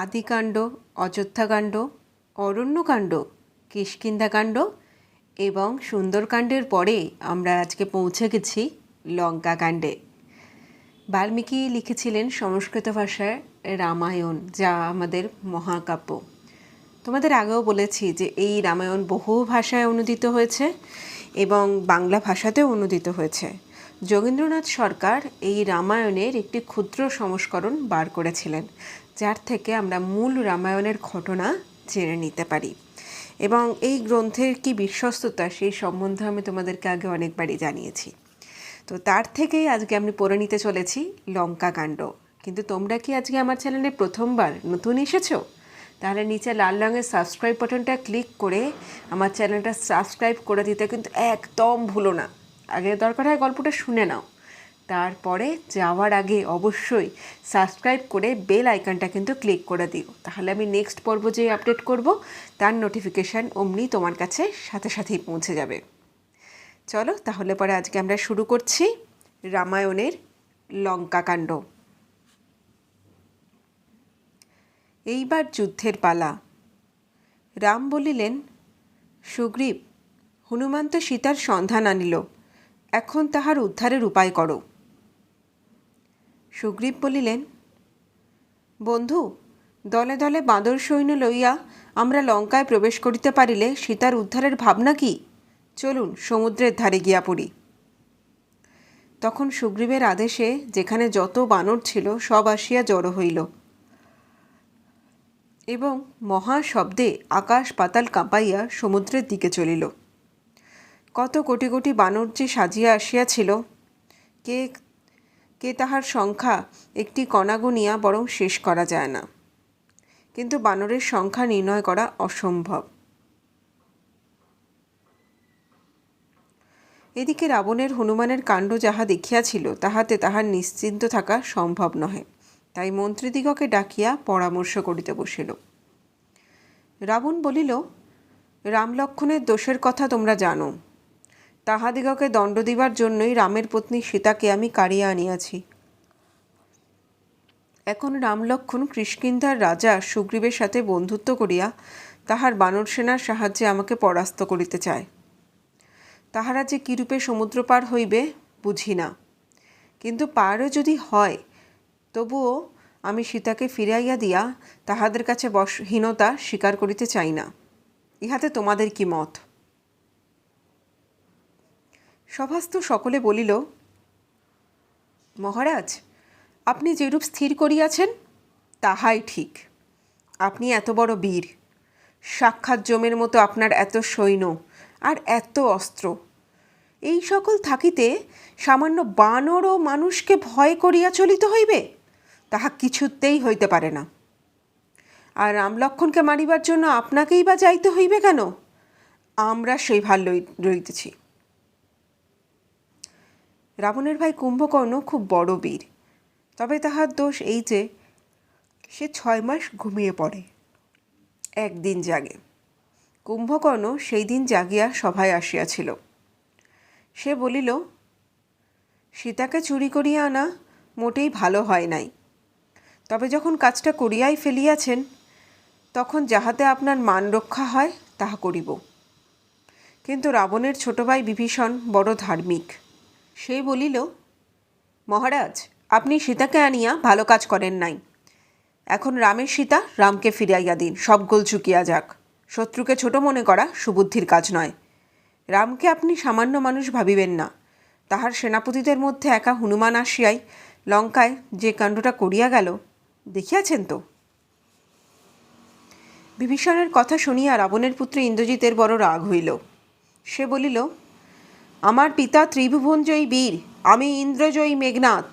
আদিকাণ্ড, অযোধ্যাকাণ্ড, অরণ্যকাণ্ড, কিষ্কিন্ধাকাণ্ড এবং সুন্দরকাণ্ডের পরে আমরা আজকে পৌঁছে গেছি লঙ্কাকাণ্ডে। বাল্মীকি লিখেছিলেন সংস্কৃত ভাষায় রামায়ণ, যা আমাদের মহাকাব্য। তোমাদের আগেও বলেছি যে এই রামায়ণ বহু ভাষায় অনুদিত হয়েছে এবং বাংলা ভাষাতেও অনুদিত হয়েছে। যোগেন্দ্রনাথ সরকার এই রামায়ণের একটি ক্ষুদ্র সংস্করণ বার করেছিলেন, যার থেকে আমরা মূল রামায়ণের ঘটনা জেনে নিতে পারি। এবং এই গ্রন্থের কি বিশ্বস্ততা সেই সম্বন্ধে আমি তোমাদেরকে আগে অনেকবারই জানিয়েছি। তো তার থেকেই আজকে আমি পড়ে নিতে চলেছি লঙ্কাকাণ্ড। কিন্তু তোমরা কি আজকে আমার চ্যানেলে প্রথমবার নতুন এসেছো? তাহলে নিচে লাল রঙের সাবস্ক্রাইব বাটনটা ক্লিক করে আমার চ্যানেলটা সাবস্ক্রাইব করে দিতে কিন্তু একদম ভুলো না। আগে দরকার হয় গল্পটা শুনে নাও, তারপরে যাওয়ার আগে অবশ্যই সাবস্ক্রাইব করে বেল আইকনটা কিন্তু ক্লিক করে দিও। তাহলে আমি নেক্সট পর্ব যে আপডেট করব তার নোটিফিকেশান অমনি তোমার কাছে সাথে সাথেই পৌঁছে যাবে। চলো তাহলে পরে আজকে আমরা শুরু করছি রামায়ণের লঙ্কাকাণ্ড। এইবার যুদ্ধের পালা। রাম বলিলেন, সুগ্রীব, হনুমান তো সীতার সন্ধান আনিল, এখন তাহার উদ্ধারের উপায় করো। সুগ্রীব বলিলেন, বন্ধু, দলে দলে বাঁদর সৈন্য লইয়া আমরা লঙ্কায় প্রবেশ করিতে পারিলে সীতার উদ্ধারের ভাবনা কি? চলুন সমুদ্রের ধারে গিয়া পড়ি। তখন সুগ্রীবের আদেশে যেখানে যত বানর ছিল সব আসিয়া জড়ো হইল এবং মহা শব্দে আকাশ পাতাল কাঁপাইয়া সমুদ্রের দিকে চলিল। কত কোটি কোটি বানর যে সাজিয়া আসিয়াছিল, কে কে তাহার সংখ্যা একটি কণা গুনিয়া বরং শেষ করা যায় না। কিন্তু বানরের সংখ্যা নির্ণয় করা অসম্ভব। এদিকে রাবণের হনুমানের কাণ্ড যাহা দেখিয়াছিল তাহাতে তাহার নিশ্চিন্ত থাকা সম্ভব নহে। তাই মন্ত্রীদিগকে ডাকিয়া পরামর্শ করিতে বসিল। রাবণ বলিল, রামলক্ষ্মণের দোষের কথা তোমরা জানো। তাহাদিগকে দণ্ড দিবার জন্যই রামের পত্নী সীতাকে আমি কাড়িয়া আনিয়াছি। এখন রামলক্ষ্মণ কিষ্কিন্ধার রাজা সুগ্রীবের সাথে বন্ধুত্ব করিয়া তাহার বানর সেনার সাহায্যে আমাকে পরাস্ত করিতে চায়। তাহারা যে কিরূপে সমুদ্র পার হইবে বুঝি না, কিন্তু পারও যদি হয় তবুও আমি সীতাকে ফিরাইয়া দিয়া তাহাদের কাছে বশহীনতা স্বীকার করিতে চাই না। ইহাতে তোমাদের কি মত? সভাস্থ সকলে বলিল, মহারাজ, আপনি যেরূপ স্থির করিয়াছেন তাহাই ঠিক। আপনি এত বড় বীর, সাক্ষাৎ যমের মতো আপনার এত সৈন্য আর এত অস্ত্র, এই সকল থাকিতে সামান্য বানর ও মানুষকে ভয় করিয়া চলিতে হইবে, তাহা কিছুতেই হইতে পারে না। আর রামলক্ষ্মণকে মারিবার জন্য আপনাকেই বা যাইতে হইবে কেন? আমরা সেই ভার লইতেছি। রাবণের ভাই কুম্ভকর্ণ খুব বড় বীর, তবে তাহার দোষ এই যে সে 6 মাস ঘুমিয়ে পড়ে, একদিন জাগে। কুম্ভকর্ণ সেই দিন জাগিয়া সভায় আসিয়াছিল। সে বলিল, সীতাকে চুরি করিয়া আনা মোটেই ভালো হয় নাই, তবে যখন কাজটা করিয়াই ফেলিয়াছেন তখন যাহাতে আপনার মান রক্ষা হয় তাহা করিব। কিন্তু রাবণের ছোট ভাই বিভীষণ বড় ধার্মিক। সে বলিল, মহারাজ, আপনি সীতাকে আনিয়া ভালো কাজ করেন নাই। এখন রামের সীতা রামকে ফিরাইয়া দিন, সব গোল চুকিয়া যাক। শত্রুকে ছোট মনে করা সুবুদ্ধির কাজ নয়। রামকে আপনি সামান্য মানুষ ভাবিবেন না। তাহার সেনাপতিদের মধ্যে একা হনুমান আসিয়াই লঙ্কায় যে কাণ্ডটা করিয়া গেল দেখিয়াছেন তো। বিভীষণের কথা শুনিয়া রাবণের পুত্র ইন্দ্রজিতের বড় রাগ হইল। সে বলিল, আমার পিতা ত্রিভুবনজয়ী বীর, আমি ইন্দ্রজয়ী মেঘনাথ,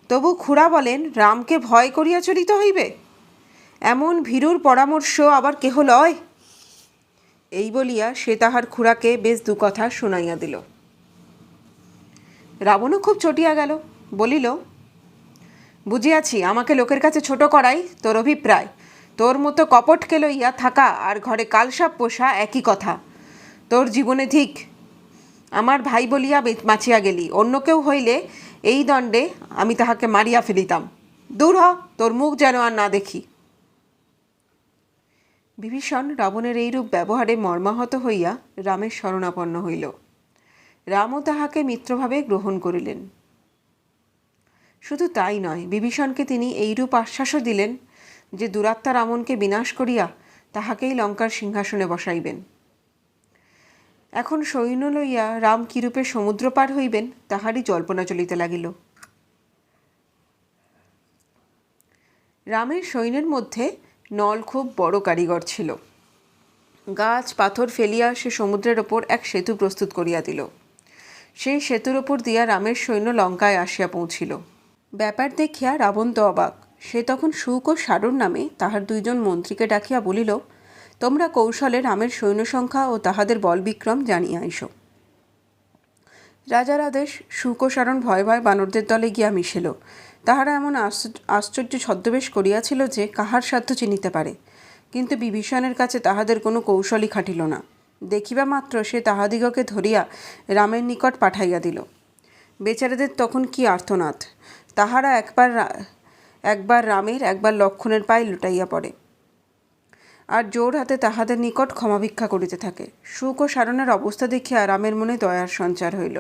তবু খুড়া বলেন রামকে ভয় করিয়া চলিতে হইবে? এমন ভীরুর পরামর্শ আবার কেহ লয়? এই বলিয়া সে তাহার খুড়াকে বেশ দু কথা শুনাইয়া দিল। রাবণও খুব চটিয়া গেল, বলিল, বুঝিয়াছি আমাকে লোকের কাছে ছোট করাই তোর অভিপ্রায়। তোর মতো কপটকে লইয়া থাকা আর ঘরে কালসাপ পোষা একই কথা। তোর জীবনে ঠিক আমার ভাই বলিয়া বাঁচিয়া গেলি, অন্য কেউ হইলে এই দণ্ডে আমি তাহাকে মারিয়া ফেলিতাম। দূর হ, তোর মুখ যেন আর না দেখি। বিভীষণ রাবণের এইরূপ ব্যবহারে মর্মাহত হইয়া রামের শরণাপন্ন হইল। রামও তাহাকে মিত্রভাবে গ্রহণ করিলেন। শুধু তাই নয়, বিভীষণকে তিনি এইরূপ আশ্বাসও দিলেন যে দুরাত্মা রাবণকে বিনাশ করিয়া তাহাকেই লঙ্কার সিংহাসনে বসাইবেন। এখন সৈন্য লইয়া রাম কিরূপে সমুদ্র পার হইবেন তাহারই জল্পনা চলিতে লাগিল। রামের সৈন্যের মধ্যে নল খুব বড় কারিগর ছিল। গাছ পাথর ফেলিয়া সে সমুদ্রের ওপর এক সেতু প্রস্তুত করিয়া দিল। সেই সেতুর ওপর দিয়া রামের সৈন্য লঙ্কায় আসিয়া পৌঁছিল। ব্যাপার দেখিয়া রাবণ তো অবাক। সে তখন শুক ও সারণ নামে তাহার দুইজন মন্ত্রীকে ডাকিয়া বলিল, তোমরা কৌশলে রামের সৈন্য সংখ্যা ও তাহাদের বলবিক্রম জানিয়া আইসো। রাজার আদেশ, শুক ও সারণ ভয় ভয় বানরদের দলে গিয়া মিশিল। তাহারা এমন আশ্চর্য ছদ্মবেশ করিয়াছিল যে কাহার সাধ্য চিনিতে পারে, কিন্তু বিভীষণের কাছে তাহাদের কোনো কৌশলই খাটিল না। দেখিবা মাত্র সে তাহাদিগকে ধরিয়া রামের নিকট পাঠাইয়া দিল। বেচারাদের তখন কি আর্তনাদ! তাহারা একবার রামের একবার লক্ষ্মণের পায়ে লুটাইয়া পড়ে, আর জোর হাতে তাহাদের নিকট ক্ষমা ভিক্ষা করিতে থাকে। শুক ও সারণের অবস্থা দেখিয়া রামের মনে দয়ার সঞ্চার হইল।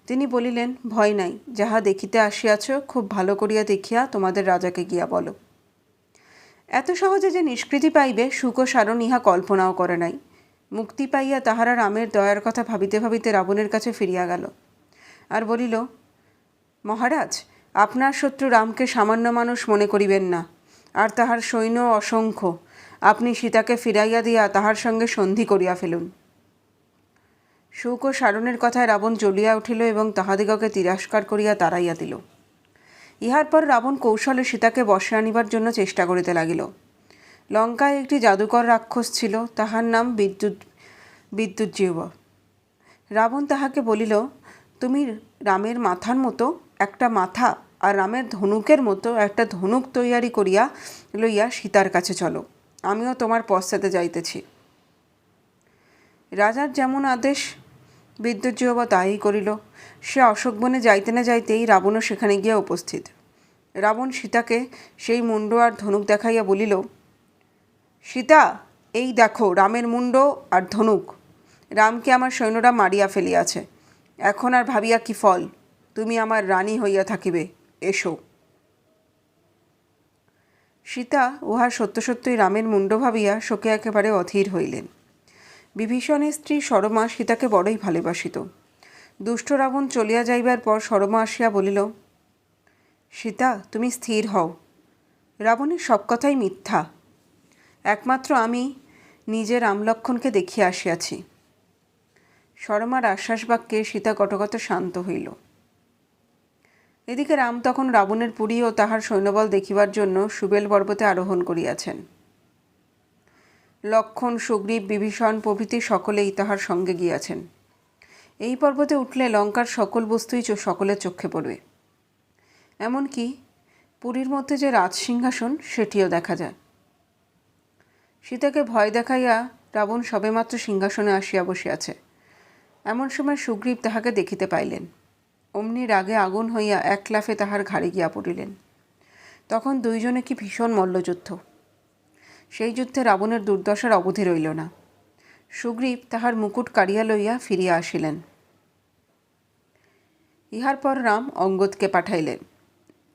তিনি বলিলেন, ভয় নাই, যাহা দেখিতে আসিয়াছ খুব ভালো করিয়া দেখিয়া তোমাদের রাজাকে গিয়া বলো। এত সহজে যে নিষ্কৃতি পাইবে শুক ও সারণ ইহা কল্পনাও করে নাই। মুক্তি পাইয়া তাহারা রামের দয়ার কথা ভাবিতে ভাবিতে রাবণের কাছে ফিরিয়া গেল আর বলিল, মহারাজ, আপনার শত্রু রামকে সামান্য মানুষ মনে করিবেন না, আর তাহার সৈন্য অসংখ্য। আপনি সীতাকে ফিরাইয়া দিয়া তাহার সঙ্গে সন্ধি করিয়া ফেলুন। শুক ও সারণের কথায় রাবণ জ্বলিয়া উঠিল এবং তাহাদিগকে তিরস্কার করিয়া তাড়াইয়া দিল। ইহার পর রাবণ কৌশলে সীতাকে বশে আনিবার জন্য চেষ্টা করিতে লাগিল। লঙ্কায় একটি জাদুকর রাক্ষস ছিল, তাহার নাম বিদ্যুৎজিহ্ব। রাবণ তাহাকে বলিল, তুমি রামের মাথার মতো একটা মাথা আর রামের ধনুকের মতো একটা ধনুক তৈয়ারি করিয়া লইয়া সীতার কাছে চলো, আমিও তোমার পশ্চাতে যাইতেছি। রাজার যেমন আদেশ বিদ্যুৎজিহ্ব তাই করিল। সে অশোকবনে যাইতে না যাইতেই রাবণও সেখানে গিয়া উপস্থিত। রাবণ সীতাকে সেই মুণ্ড আর ধনুক দেখাইয়া বলিল, সীতা, এই দেখো রামের মুণ্ড আর ধনুক। রামকে আমার সৈন্যরা মারিয়া ফেলিয়াছে। এখন আর ভাবিয়া কি ফল? তুমি আমার রানী হইয়া থাকিবে, এসো। সীতা উহা সত্য সত্যই রামের মুণ্ড ভাবিয়া শোকে একেবারে অধীর হইলেন। বিভীষণের স্ত্রী সরমা সীতাকে বড়ই ভালোবাসিত। দুষ্ট রাবণ চলিয়া যাইবার পর সরমা আসিয়া বলিল, সীতা, তুমি স্থির হও। রাবণের সব কথাই মিথ্যা। একমাত্র আমি নিজে রামলক্ষ্মণকে দেখিয়া আসিয়াছি। সরমার আশ্বাস বাক্যে সীতা কটকত শান্ত হইল। এদিকে রাম তখন রাবণের পুরী ও তাহার সৈন্যবল দেখিবার জন্য সুবেল পর্বতে আরোহণ করিয়াছেন। লক্ষ্মণ, সুগ্রীব, বিভীষণ প্রভৃতি সকলেই তাহার সঙ্গে গিয়াছেন। এই পর্বতে উঠলে লঙ্কার সকল বস্তুই সকলের চক্ষে পড়বে। এমনকি পুরীর মধ্যে যে রাজসিংহাসন সেটিও দেখা যায়। সীতাকে ভয় দেখাইয়া রাবণ সবেমাত্র সিংহাসনে আসিয়া বসিয়াছে। এমন সময় সুগ্রীব তাহাকে দেখিতে পাইলেন। অমনি রাগে আগুন হইয়া এক লাফে তাহার ঘাড়ে গিয়া পড়িলেন। তখন দুইজনে কি ভীষণ মল্লযুদ্ধ! সেই যুদ্ধে রাবণের দুর্দশার অবধি রইল না। সুগ্রীব তাহার মুকুট কাড়িয়া লইয়া ফিরিয়া আসিলেন। ইহার পর রাম অঙ্গদকে পাঠাইলেন।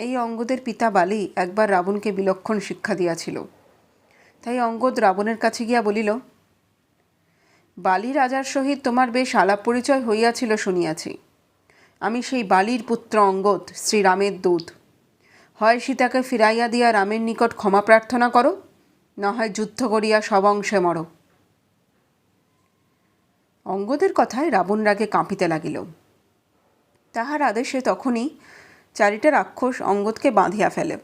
এই অঙ্গদের পিতা বালি একবার রাবণকে বিলক্ষণ শিক্ষা দিয়াছিল। তাই অঙ্গদ রাবণের কাছে গিয়া বলিল, বালি রাজার সহিত তোমার বেশ আলাপ পরিচয় হইয়াছিল শুনিয়াছি। আমি সেই বালির পুত্র অঙ্গদ, শ্রীরামের দূত। হয় সীতাকে ফিরাইয়া দিয়া রামের নিকট ক্ষমা প্রার্থনা করো, না হয় যুদ্ধ করিয়া সব অংশে মরো। অঙ্গদের কথায় রাবণ রাগে কাঁপিতে লাগিল। তাহার আদেশে তখনই চারিটা রাক্ষস অঙ্গদকে বাঁধিয়া ফেলে।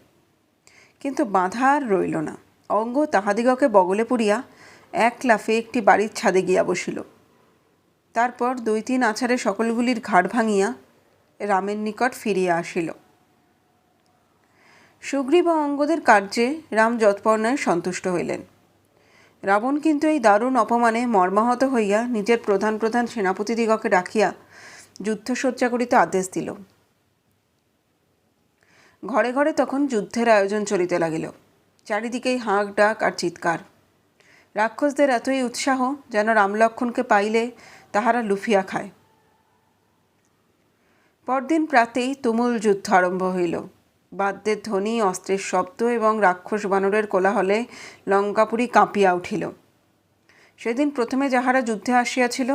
কিন্তু বাঁধা আর রইল না। অঙ্গ তাহাদিগকে বগলে পুরিয়া এক লাফে একটি বাড়ির ছাদে গিয়া বসিল। তারপর 2-3 আছাড়ে সকলগুলির ঘাড় ভাঙিয়া রামের নিকট ফিরিয়া আসিল। সুগ্রীব ও অঙ্গদের কার্যে রাম যৎপর্ণায় সন্তুষ্ট হইলেন। রাবণ কিন্তু এই দারুণ অপমানে মর্মাহত হইয়া নিজের প্রধান প্রধান সেনাপতিদিগকে ডাকিয়া যুদ্ধসজ্জা করিতে আদেশ দিল। ঘরে ঘরে তখন যুদ্ধের আয়োজন চলিতে লাগিল। চারিদিকেই হাঁক ডাক আর চিৎকার। রাক্ষসদের এতই উৎসাহ যেন রামলক্ষ্মণকে পাইলে তাহারা লুফিয়া খায়। পরদিন প্রাতেই তুমুল যুদ্ধ আরম্ভ হইল। বাদ্যের ধ্বনি, অস্ত্রের শব্দ এবং রাক্ষস বানরের কোলাহলে লঙ্কাপুরী কাঁপিয়া উঠিল। সেদিন প্রথমে যাহারা যুদ্ধে আসিয়াছিল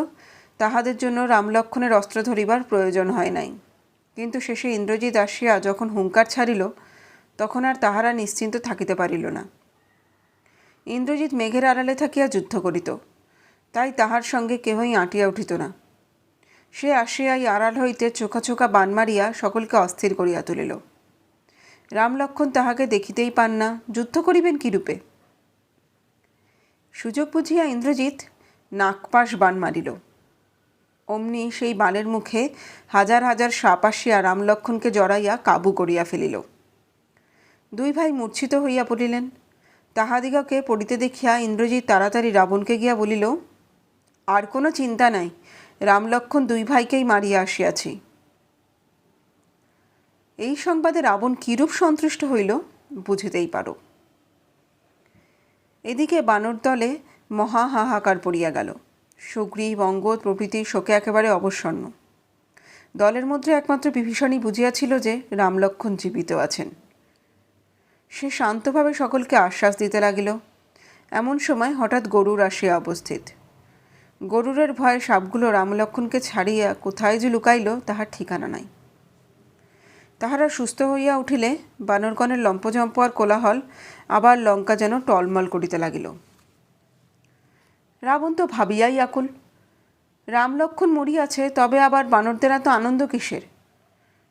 তাহাদের জন্য রামলক্ষ্মণের অস্ত্র ধরিবার প্রয়োজন হয় নাই, কিন্তু শেষে ইন্দ্রজিৎ আসিয়া যখন হুঙ্কার ছাড়িল তখন আর তাহারা নিশ্চিন্ত থাকিতে পারিল না। ইন্দ্রজিৎ মেঘের আড়ালে থাকিয়া যুদ্ধ করিত, তাই তাহার সঙ্গে কেহই আঁটিয়া উঠিত না। সে আসিয়াই আড়াল হইতে চোখা চোখা বান মারিয়া সকলকে অস্থির করিয়া তুলিল। রামলক্ষ্মণ তাহাকে দেখিতেই পান না, যুদ্ধ করিবেন কিরূপে? সুযোগ বুঝিয়া ইন্দ্রজিৎ নাগপাশ বান মারিল। অমনি সেই বানের মুখে হাজার হাজার সাপ আসিয়া রামলক্ষ্মণকে জড়াইয়া কাবু করিয়া ফেলিল। দুই ভাই মূর্ছিত হইয়া পড়িলেন। তাহাদিগকে পড়িতে দেখিয়া ইন্দ্রজিৎ তাড়াতাড়ি রাবণকে গিয়া বলিল, আর কোনো চিন্তা নাই, রামলক্ষ্মণ দুই ভাইকেই মারিয়া আসিয়াছি। এই সংবাদে রাবণ কিরূপ সন্তুষ্ট হইল বুঝিতেই পারো। এদিকে বানর দলে মহা হাহাকার পড়িয়া গেল। সুগ্রীব, অঙ্গদ প্রভৃতি শোকে একেবারে অবসন্ন। দলের মধ্যে একমাত্র বিভীষণই বুঝিয়াছিল যে রামলক্ষ্মণ জীবিত আছেন। সে শান্তভাবে সকলকে আশ্বাস দিতে লাগিল। এমন সময় হঠাৎ গরুর আসিয়া উপস্থিত। গরুরের ভয়ে সাপগুলো রামলক্ষ্মণকে ছাড়িয়া কোথায় যে লুকাইল তাহার ঠিকানা নাই। তাহারা সুস্থ হইয়া উঠিলে বানরগণের লম্পঝম্প আর কোলাহল আবার লঙ্কা যেন টলমল করিতে লাগিল। রাবণ তো ভাবিয়াই আকুল। রামলক্ষ্মণ মরিয়াছে, তবে আবার বানরদের এত আনন্দ কিসের?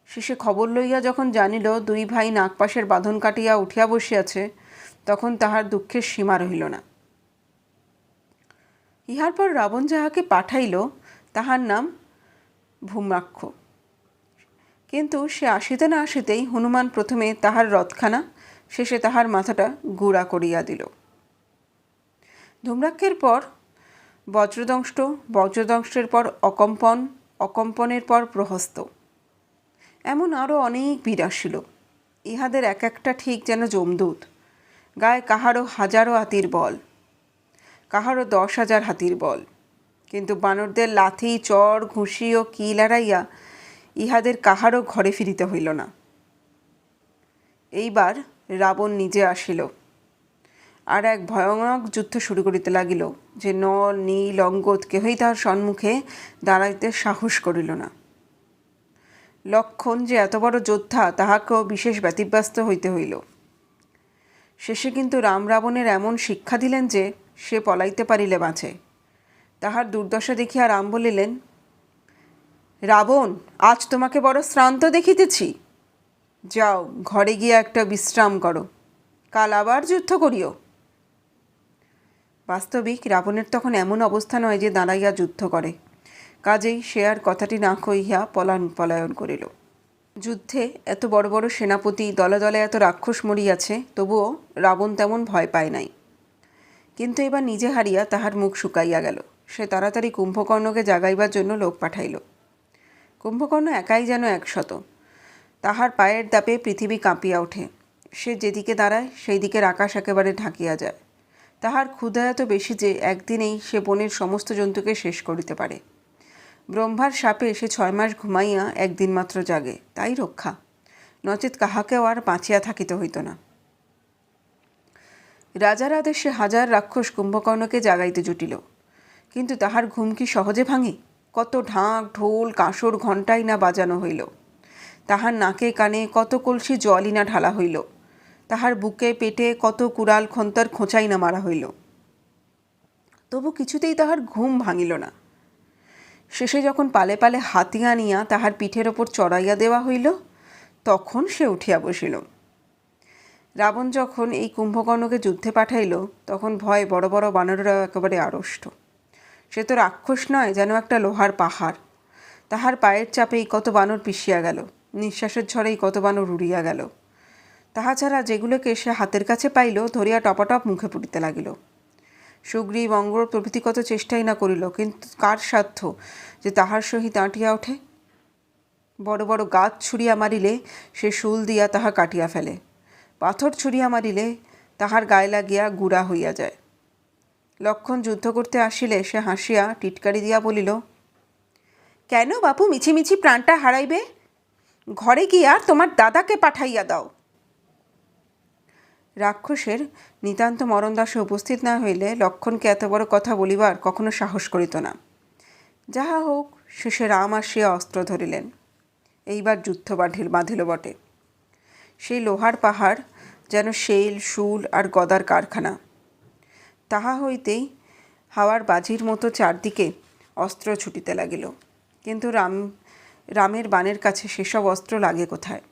শেষে খবর লইয়া যখন জানিল দুই ভাই নাগপাশের বাঁধন কাটিয়া উঠিয়া বসিয়াছে, তখন তাহার দুঃখের সীমা রহিল না। ইহার পর রাবণ যাহাকে পাঠাইল তাহার নাম ভূম্রাক্ষ। কিন্তু সে আসিতে না আসিতেই হনুমান প্রথমে তাহার রথখানা, শেষে তাহার মাথাটা গুঁড়া করিয়া দিল। ধূম্রাক্ষের পর বজ্রদংষ্ট, বজ্রদংষ্টের পর অকম্পন, অকম্পনের পর প্রহস্ত, এমন আরও অনেক বীর আসিল। ইহাদের এক একটা ঠিক যেন যমদূত। গায়ে কাহারও হাজারো হাতির বল, কাহারও 10,000 হাতির বল, কিন্তু বানরদের লাথি, চর, ঘুষি ও কিল এড়াইয়া ইহাদের কাহারও ঘরে ফিরিতে হইল না। এইবার রাবণ নিজে আসিল, আর এক ভয়ানক যুদ্ধ শুরু করিতে লাগিল, যে নল, নীল, অঙ্গদ কেহই তাহার সম্মুখে দাঁড়াইতে সাহস করিল না। লক্ষ্মণ যে এত বড় যোদ্ধা তাহাকেও বিশেষ ব্যতিব্যস্ত হইতে হইল। শেষে কিন্তু রাম রাবণের এমন শিক্ষা দিলেন যে সে পলাইতে পারিলে বাঁচে। তাহার দুর্দশা দেখিয়া রাম বলিলেন, রাবণ, আজ তোমাকে বড় শ্রান্ত দেখিতেছি। যাও, ঘরে গিয়া একটা বিশ্রাম করো, কাল আবার যুদ্ধ করিও। বাস্তবিক রাবণের তখন এমন অবস্থা নয় যে দাঁড়াইয়া যুদ্ধ করে, কাজেই সে আর কথাটি না কহিয়া পলায়ন করিল। যুদ্ধে এত বড় বড় সেনাপতি, দলে দলে এত রাক্ষস মরিয়াছে, তবুও রাবণ তেমন ভয় পায় নাই। কিন্তু এবার নিজে হারিয়া তাহার মুখ শুকাইয়া গেল। সে তাড়াতাড়ি কুম্ভকর্ণকে জাগাইবার জন্য লোক পাঠাইল। কুম্ভকর্ণ একাই যেন 100। তাহার পায়ের দাপে পৃথিবী কাঁপিয়া ওঠে। সে যেদিকে দাঁড়ায় সেই দিকের আকাশ একেবারে ঢাকিয়া যায়। তাহার ক্ষুধা এত বেশি যে একদিনেই সে বনের সমস্ত জন্তুকে শেষ করিতে পারে। ব্রহ্মার শাপে সে 6 মাস ঘুমাইয়া একদিন মাত্র জাগে, তাই রক্ষা, নচেত কাহাকেও আর বাঁচিয়া থাকিতে হইত না। রাজার আদেশে হাজার রাক্ষস কুম্ভকর্ণকে জাগাইতে জুটিল, কিন্তু তাহার ঘুম কি সহজে ভাঙে? কত ঢাক, ঢোল, কাঁসর, ঘণ্টাই না বাজানো হইল। তাহার নাকে কানে কত কলসি জলই না ঢালা হইল। তাহার বুকে পেটে কত কুড়াল খন্তার খোঁচাই না মারা হইল। তবু কিছুতেই তাহার ঘুম ভাঙিল না। শেষে যখন পালে পালে হাতি আনিয়া তাহার পিঠের ওপর চড়াইয়া দেওয়া হইল, তখন সে উঠিয়া বসিল। রাবণ যখন এই কুম্ভকর্ণকে যুদ্ধে পাঠাইল, তখন ভয়ে বড় বড় বানরেরা একেবারে আড়ষ্ট। সে তো রাক্ষস নয়, যেন একটা লোহার পাহাড়। তাহার পায়ের চাপেই কত বানর পিষিয়া গেল, নিঃশ্বাসের ঝড়েই কত বানর উড়িয়া গেল। তাহা ছাড়া যেগুলোকে সে হাতের কাছে পাইল ধরিয়া টপাটপ মুখে পুড়িতে লাগিল। সুগ্রীব, অঙ্গদ প্রভৃতি কত চেষ্টাই না করিল, কিন্তু কার সাধ্য যে তাহার সহিত আঁটিয়া ওঠে? বড় বড় গাছ ছুঁড়িয়া মারিলে সে শূল দিয়া তাহা কাটিয়া ফেলে, পাথর ছুঁড়িয়া মারিলে তাহার গায়ে লাগিয়া গুঁড়া হইয়া যায়। লক্ষণ যুদ্ধ করতে আসিলে সে হাসিয়া টিটকারি দিয়া বলিল, কেন বাপু মিছিমিছি প্রাণটা হারাইবে? ঘরে গিয়া তোমার দাদাকে পাঠাইয়া দাও। রাক্ষসের নিতান্ত মরণদাসে উপস্থিত না হইলে লক্ষণকে এত বড় কথা বলিবার কখনো সাহস করিত না। যাহা হোক, শেষে রাম আসিয়া অস্ত্র ধরিলেন। এইবার যুদ্ধ বাঁধিল বটে। সেই লোহার পাহাড় যেন শেল, শুল আর গদার কারখানা। তাহা হইতেই হাওয়ার বাজির মতো চারদিকে অস্ত্র ছুটিতে লাগিল। কিন্তু রামের বাণের কাছে সেসব অস্ত্র লাগে কোথায়?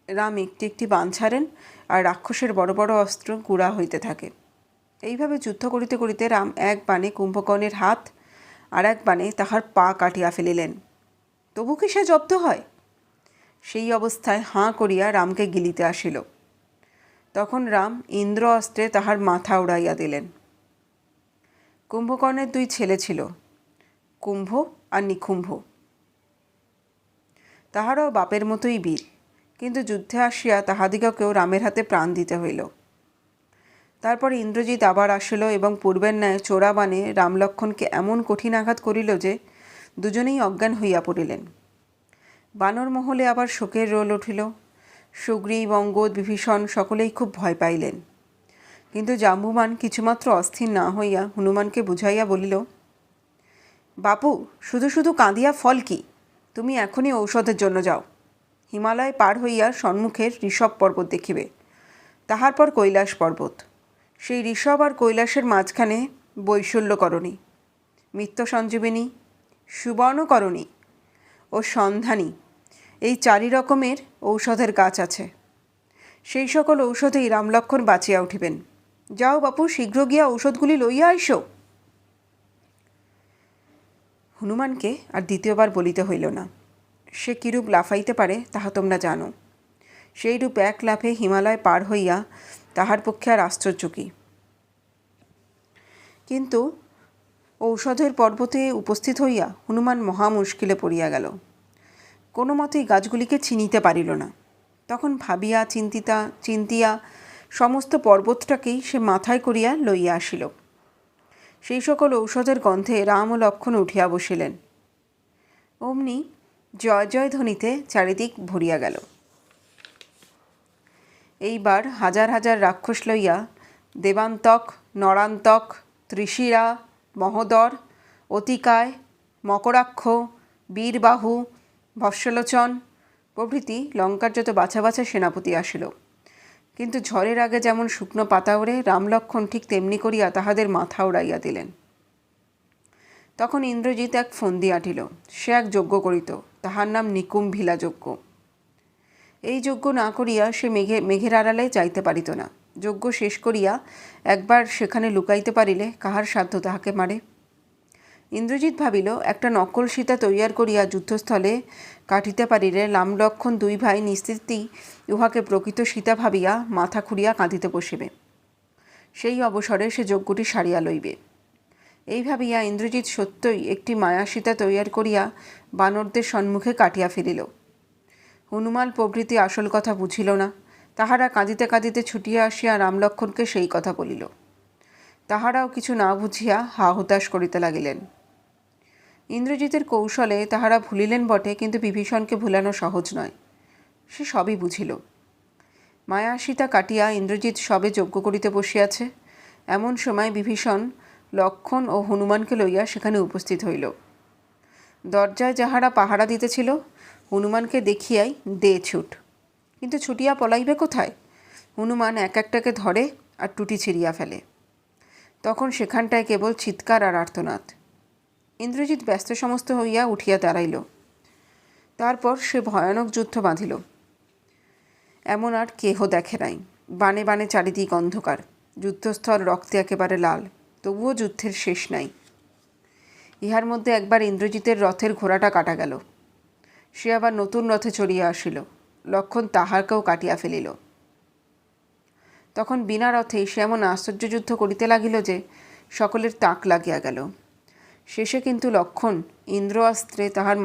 রাম একটি একটি বাণ ছাড়েন, আর রাক্ষসের বড় বড় অস্ত্র গুঁড়া হইতে থাকে। এইভাবে যুদ্ধ করিতে করিতে রাম এক বাণে কুম্ভকর্ণের হাত, আর এক বাণে তাহার পা কাটিয়া ফেলিলেন। তবু কি সে জব্দ হয়? সেই অবস্থায় হাঁ করিয়া রামকে গিলিতে আসিল। তখন রাম ইন্দ্র অস্ত্রে তাহার মাথা উড়াইয়া দিলেন। কুম্ভকর্ণের দুই ছেলে ছিল, কুম্ভ আর নিকুম্ভ। তাহারাও বাপের মতোই বীর, কিন্তু যুদ্ধে আসিয়া তাহাদিগকেও রামের হাতে প্রাণ দিতে হইল। তারপর ইন্দ্রজিৎ আবার আসিল এবং পূর্বের ন্যায় চোরা বাণে রামলক্ষণকে এমন কঠিন আঘাত করিল যে দুজনেই অজ্ঞান হইয়া পড়িলেন। বানর মহলে আবার শোকের রোল উঠিল। সুগ্রীব, অঙ্গদ, বিভীষণ সকলেই খুব ভয় পাইলেন। কিন্তু জাম্বুবান কিছুমাত্র অস্থির না হইয়া হনুমানকে বুঝাইয়া বলিল, বাপু, শুধু শুধু কাঁদিয়া ফল কি? তুমি এখনই ঔষধের জন্য যাও। হিমালয় পার হইয়া সম্মুখের ঋষভ পর্বত দেখিবে, তাহার পর কৈলাস পর্বত। সেই ঋষভ আর কৈলাসের মাঝখানে বৈশল্যকরণী, মিত্র সঞ্জীবিনী, সুবর্ণকরণী ও সন্ধানী, এই 4 রকমের ঔষধের গাছ আছে। সেই সকল ঔষধেই রামলক্ষণ বাঁচিয়া উঠিবেন। যাও বাপু, শীঘ্র গিয়া ঔষধগুলি লইয়া আইসো। হনুমানকে আর দ্বিতীয়বার বলিতে হইল না। সে কিরূপ লাফাইতে পারে তাহা তোমরা জানো। সেইরূপ এক লাফে হিমালয় পার হইয়া তাহার পক্ষে আর আশ্চর্য কি। কিন্তু ঔষধের পর্বতে উপস্থিত হইয়া হনুমান মহা মুশকিলে পড়িয়া গেল। কোনো মতেই গাছগুলিকে চিনিতে পারিল না। তখন ভাবিয়া চিন্তিয়া সমস্ত পর্বতটাকেই সে মাথায় করিয়া লইয়া আসিল। সেই সকল ঔষধের গন্ধে রাম ও লক্ষণ উঠিয়া বসিলেন। অমনি জয় জয় ধ্বনিতে চারিদিক ভরিয়া গেল। এইবার হাজার হাজার রাক্ষস লইয়া দেবান্তক, নরান্তক, ত্রিশিরা, মহোদর, অতিকায়, মকরাক্ষ, বীরবাহু, ভস্যলোচন প্রভৃতি লঙ্কার যত বাছা বাছা সেনাপতি আসিল। কিন্তু ঝড়ের আগে যেমন শুকনো পাতা ওড়ে, রামলক্ষণ ঠিক তেমনি করিয়া তাহাদের মাথা উড়াইয়া দিলেন। তখন ইন্দ্রজিৎ এক ফন্দি আঁটিল। সে এক যজ্ঞ করিত, তাহার নাম নিকুম্ভিলা যজ্ঞ। এই যজ্ঞ না করিয়া সে মেঘের আড়ালে যাইতে পারিত না। যজ্ঞ শেষ করিয়া একবার সেখানে লুকাইতে পারিলে কাহার সাধ্য তাহাকে মারে। ইন্দ্রজিৎ ভাবিল, একটা নকল সীতা তৈয়ার করিয়া যুদ্ধস্থলে কাটিতে পারিলে রামলক্ষণ 2 ভাই নিশ্চিতই উহাকে প্রকৃত সীতা ভাবিয়া মাথা খুঁড়িয়া কাঁদিতে বসিবে। সেই অবসরে সে যজ্ঞটি সারিয়া লইবে। এই ভাবিয়া ইন্দ্রজিৎ সত্যই একটি মায়া সীতা তৈয়ার করিয়া বানরদের সম্মুখে কাটিয়া ফেলিল। হনুমান প্রভৃতি আসল কথা বুঝিল না। তাহারা কাঁদিতে কাঁদিতে ছুটিয়া আসিয়া রামলক্ষণকে সেই কথা বলিল। তাহারাও কিছু না বুঝিয়া হা হুতাশ করিতে লাগিলেন। ইন্দ্রজিতের কৌশলে তাহারা ভুলিলেন বটে, কিন্তু বিভীষণকে ভুলানো সহজ নয়। সে সবই বুঝিল। মায়া সীতা কাটিয়া ইন্দ্রজিৎ সবে যজ্ঞ করিতে বসিয়াছে, এমন সময় বিভীষণ লক্ষণ ও হনুমানকে লইয়া সেখানে উপস্থিত হইল। দরজায় যাহারা পাহারা দিতেছিল হনুমানকে দেখিয়াই দে ছুট। কিন্তু ছুটিয়া পলাইবে কোথায়? হনুমান এক একটাকে ধরে আর টুটি ছিঁড়িয়া ফেলে। তখন সেখানটায় কেবল চিৎকার আর আর্তনাদ। ইন্দ্রজিৎ ব্যস্ত সমস্ত হইয়া উঠিয়া দাঁড়াইল। তারপর সে ভয়ানক যুদ্ধ বাঁধিল। এমন আর কেহ দেখে নাই। বানে বানে চারিদিক অন্ধকার, যুদ্ধস্থল রক্তে একেবারে লাল, তবুও যুদ্ধের শেষ নাই। ইহার মধ্যে একবার ইন্দ্রজিতের রথের ঘোড়াটা কাটা গেল। সে আবার নতুন রথে চড়িয়া আসিল। লক্ষণ তাহাকেও কাটিয়া ফেলিল। তখন বিনা রথেই সে এমন আশ্চর্যযুদ্ধ করিতে লাগিল যে সকলের তাক লাগিয়া গেল। শেষে কিন্তু লক্ষণ ইন্দ্র অস্ত্রে তাহার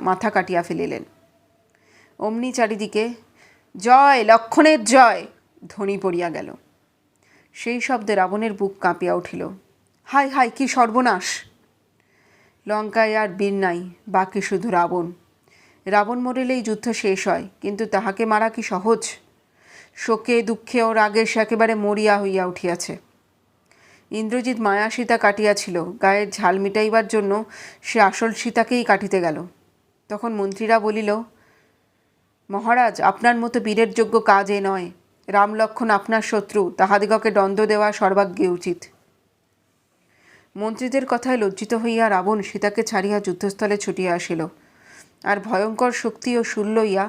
মাথা কাটিয়া ফেলিলেন। অমনি চারিদিকে জয় লক্ষণের জয় ধ্বনি পড়িয়া গেল। সেই শব্দে রাবণের বুক কাঁপিয়া উঠিল। হায় হায়, কি সর্বনাশ! লঙ্কায় আর বীর নাই, বাকি শুধু রাবণ। রাবণ মরিলেই যুদ্ধ শেষ হয়, কিন্তু তাহাকে মারা কি সহজ? শোকে দুঃখে ও রাগে সে একেবারে মরিয়া হইয়া উঠিয়াছে। ইন্দ্রজিৎ মায়া সীতা কাটিয়াছিল, গায়ের ঝাল মিটাইবার জন্য সে আসল সীতাকেই কাটিতে গেল। তখন মন্ত্রীরা বলিল, মহারাজ, আপনার মতো বীরের যোগ্য কাজ এ নয়। রাম লক্ষ্মণ আপনার শত্রু, তাহাদিগকে দণ্ড দেওয়া সর্বাগ্যে উচিত। মন্ত্রীদের কথায় লজ্জিত হইয়া রাবণ সীতাকে ছাড়িয়া যুদ্ধস্থলে ছুটিয়া আসিল, আর ভয়ঙ্কর শক্তি ও শূল লইয়া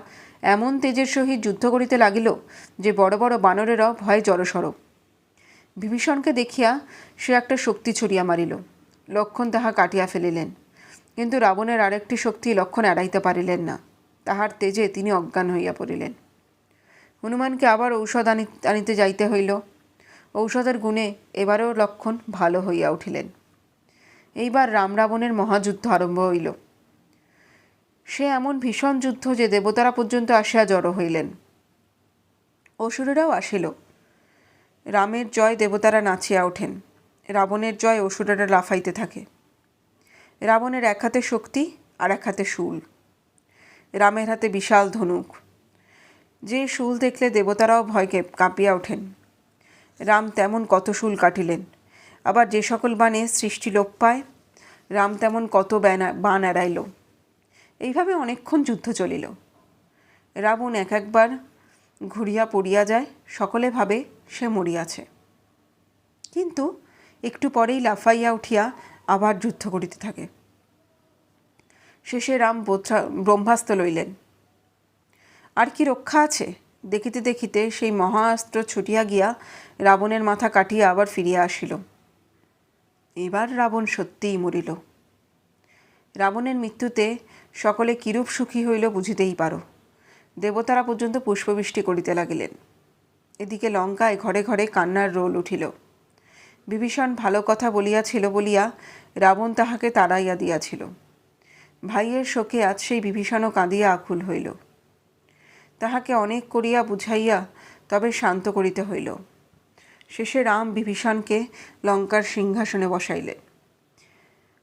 এমন তেজের সহিত যুদ্ধ করিতে লাগিল যে বড় বড় বানরেরাও ভয়ে জড়সড়। বিভীষণকে দেখিয়া সে একটা শক্তি ছড়িয়া মারিল। লক্ষ্মণ তাহা কাটিয়া ফেলিলেন, কিন্তু রাবণের আরেকটি শক্তি লক্ষ্মণ এড়াইতে পারিলেন না। তাহার তেজে তিনি অজ্ঞান হইয়া পড়িলেন। হনুমানকে আবার ঔষধ আনিতে যাইতে হইল। ঔষধের গুণে এবারেও লক্ষ্মণ ভালো হইয়া উঠিলেন। এইবার রাম রাবণের মহাযুদ্ধ আরম্ভ হইল। সে এমন ভীষণ যুদ্ধ যে দেবতারা পর্যন্ত আসিয়া জড়ো হইলেন। অসুরেরাও আসিল। রামের জয় দেবতারা নাচিয়া ওঠেন, রাবণের জয় অসুরেরা লাফাইতে থাকে। রাবণের এক হাতে শক্তি আর এক হাতে শূল, রামের হাতে বিশাল ধনুক। যে শূল দেখলে দেবতারাও ভয়কে কাঁপিয়া ওঠেন। রাম তেমন কত শূল কাটিলেন। আবার যে সকল বাণে সৃষ্টি লোপ পায়, রাম তেমন কত বাণ এড়াইল। এইভাবে অনেকক্ষণ যুদ্ধ চলিল। রাবণ এক একবার ঘুরিয়া পড়িয়া যায়, সকলে ভাবে সে মরিয়াছে, কিন্তু একটু পরেই লাফাইয়া উঠিয়া আবার যুদ্ধ করিতে থাকে। শেষে রাম ব্রহ্মাস্ত্র লইলেন। আর কি রক্ষা আছে? দেখিতে দেখিতে সেই মহাস্ত্র ছুটিয়া গিয়া রাবণের মাথা কাটিয়া আবার ফিরিয়া আসিল। এবার রাবণ সত্যিই মরিল। রাবণের মৃত্যুতে সকলে কিরূপ সুখী হইল বুঝিতেই পারো। দেবতারা পর্যন্ত পুষ্পবৃষ্টি করিতে লাগিলেন। এদিকে লঙ্কায় ঘরে ঘরে কান্নার রোল উঠিল। বিভীষণ ভালো কথা বলিয়াছিল বলিয়া রাবণ তাহাকে তাড়াইয়া দিয়াছিল। ভাইয়ের শোকে আজ সেই বিভীষণও কাঁদিয়া আকুল হইল। তাহাকে অনেক করিয়া বুঝাইয়া তবে শান্ত করিতে হইল। শেষে রাম বিভীষণকে লঙ্কার সিংহাসনে বসাইলেন।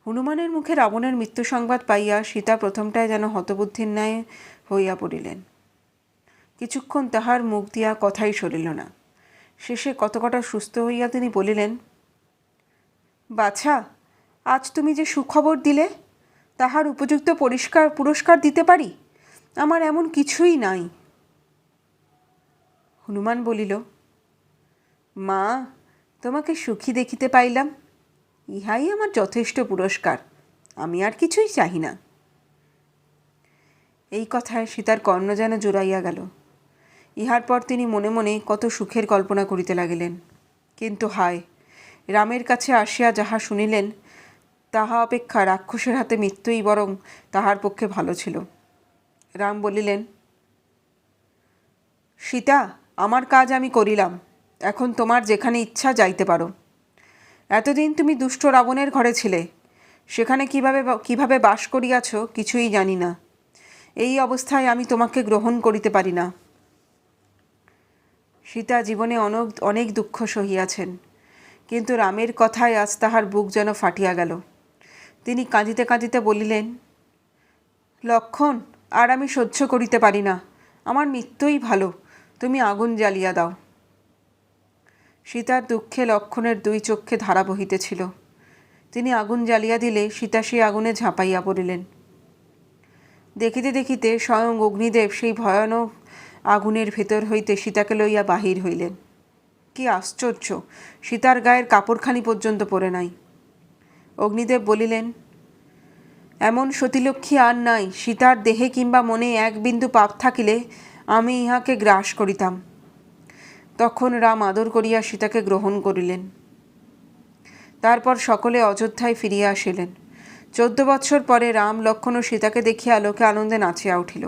হনুমানের মুখে রাবণের মৃত্যু সংবাদ পাইয়া সীতা প্রথমটায় যেন হতবুদ্ধির ন্যায় হইয়া পড়িলেন। কিছুক্ষণ তাহার মুখ দিয়া কথাই সরিল না। শেষে কত কটা সুস্থ হইয়া তিনি বলিলেন, বাছা, আজ তুমি যে সুখবর দিলে, তাহার উপযুক্ত পুরস্কার দিতে পারি? আমার এমন কিছুই নাই। হনুমান বলিল, মা, তোমাকে সুখী দেখিতে পাইলাম, ইহাই আমার যথেষ্ট পুরস্কার। আমি আর কিছুই চাহি না। এই কথায় সীতার কর্ণ যেন জোড়াইয়া গেল। ইহার পর তিনি মনে মনে কত সুখের কল্পনা করিতে লাগিলেন। কিন্তু হায়, রামের কাছে আসিয়া যাহা শুনিলেন, তাহা অপেক্ষা রাক্ষসের হাতে মৃত্যুই বরং তাহার পক্ষে ভালো ছিল। রাম বলিলেন, সীতা, আমার কাজ আমি করিলাম, এখন তোমার যেখানে ইচ্ছা যাইতে পারো। এতদিন তুমি দুষ্ট রাবণের ঘরে ছিলে, সেখানে কিভাবে বাস করিয়াছ কিছুই জানি না। এই অবস্থায় আমি তোমাকে গ্রহণ করিতে পারি না। সীতা জীবনে অনেক দুঃখ সহিয়াছেন, কিন্তু রামের কথায় আজ তাহার বুক যেন ফাটিয়া গেল। তিনি কাঁদিতে কাঁদিতে বলিলেন, লক্ষ্মণ, আর আমি সহ্য করিতে পারি না, আমার মৃত্যুই ভালো, তুমি আগুন জ্বালিয়া দাও। সীতার দুঃখে লক্ষ্মণের দুই চক্ষে ধারা বহিতেছিল। তিনি আগুন জ্বালিয়া দিলে সীতা সেই আগুনে ঝাঁপাইয়া পড়িলেন। দেখিতে দেখিতে স্বয়ং অগ্নিদেব সেই ভয়ানক আগুনের ভেতর হইতে সীতাকে লইয়া বাহির হইলেন। কি আশ্চর্য, সীতার গায়ের কাপড়খানি পর্যন্ত পরে নাই। অগ্নিদেব বলিলেন, এমন সতীলক্ষ্মী আর নাই, সীতার দেহে কিংবা মনে এক বিন্দু পাপ থাকিলে আমি ইহাকে গ্রাস করিতাম। তখন রাম আদর করিয়া সীতাকে গ্রহণ করিলেন। তারপর সকলে অযোধ্যায় ফিরিয়া আসিলেন। 14 বৎসর পরে রাম, লক্ষ্মণ ও সীতাকে দেখিয়া লোকে আনন্দে নাচিয়া উঠিল।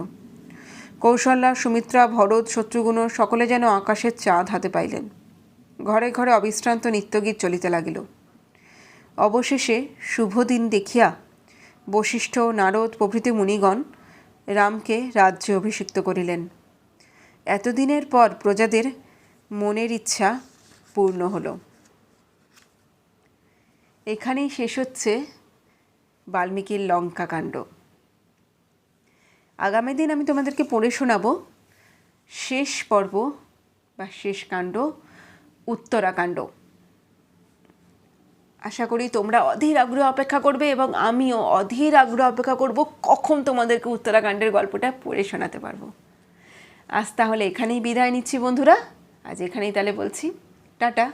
কৌশল্যা, সুমিত্রা, ভরত, শত্রুঘ্ন সকলে যেন আকাশের চাঁদ হাতে পাইলেন। ঘরে ঘরে অবিশ্রান্ত নিত্যগীত চলিতে লাগিল। অবশেষে শুভ দিন দেখিয়া বশিষ্ঠ, নারদ প্রভৃতি মুনিগণ রামকে রাজ্যে অভিষিক্ত করিলেন। এতদিনের পর প্রজাদের মনের ইচ্ছা পূর্ণ হল। এখানেই শেষ হচ্ছে বাল্মীকির লঙ্কাকাণ্ড। আগামী দিন আমি তোমাদেরকে পড়ে শোনাবো শেষ পর্ব বা শেষ কাণ্ড, উত্তরাকাণ্ড। আশা করি তোমরা অধীর আগ্রহ অপেক্ষা করবে এবং আমিও অধীর আগ্রহ অপেক্ষা করব কখন তোমাদেরকে উত্তরাকাণ্ডের গল্পটা পড়ে শোনাতে পারবো। আজ তাহলে এখানেই বিদায় নিচ্ছি বন্ধুরা, আজ এখানেই তাহলে বলছি টাটা।